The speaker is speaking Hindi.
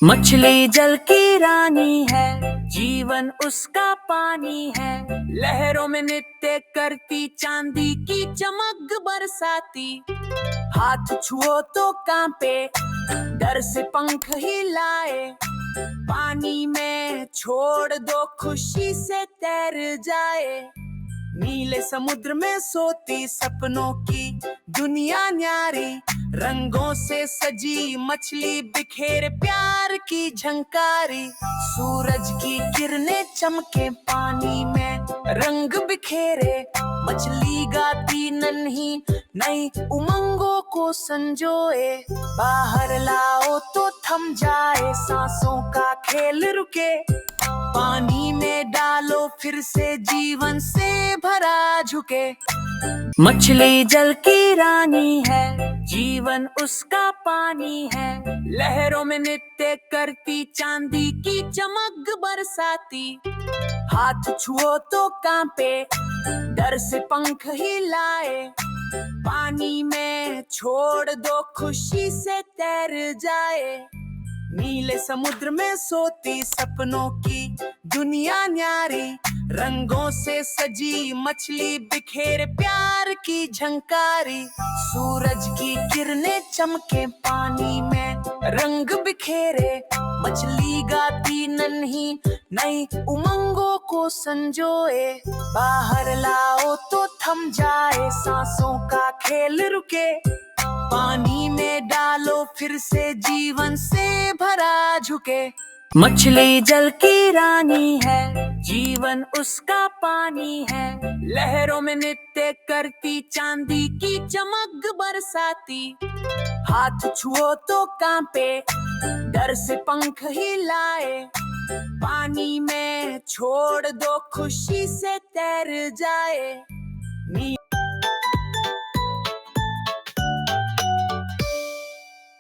मछली जल की रानी है, जीवन उसका पानी है। लहरों में नृत्य करती, चांदी की चमक बरसाती। हाथ छुओ तो कांपे, डर से पंख हिलाए। पानी में छोड़ दो, खुशी से तैर जाए। नीले समुद्र में सोती, सपनों की दुनिया न्यारी। रंगों से सजी मछली बिखेर प्यार की झंकारी। सूरज की किरणें चमके पानी में, रंग बिखेरे। मछली गाती नन्ही नई उमंगों को संजोए। बाहर लाओ तो थम जाए, सांसों का खेल रुके। पानी में डालो फिर से, जीवन से भरा झुके। मछली जल की रानी है, जीवन उसका पानी है। लहरों में नृत्य करती, चांदी की चमक बरसाती। हाथ छुओ तो कांपे, डर से पंख हिलाए। पानी में छोड़ दो, खुशी से तैर जाए। नीले समुद्र में सोती, सपनों की दुनिया न्यारी। रंगों से सजी मछली बिखेर प्यार की झंकारी। सूरज की किरणें चमके पानी में, रंग बिखेरे। मछली गाती नन्ही नई उमंगों को संजोए। बाहर लाओ तो थम जाए, सांसों का खेल रुके। पानी में डालो फिर से, जीवन से भरा झुके। मछली जल की रानी है, जीवन उसका पानी है। लहरों में नृत्य करती, चांदी की चमक बरसाती। हाथ छुओ तो कांपे, डर से पंख हिलाए। पानी में छोड़ दो, खुशी से तैर जाए।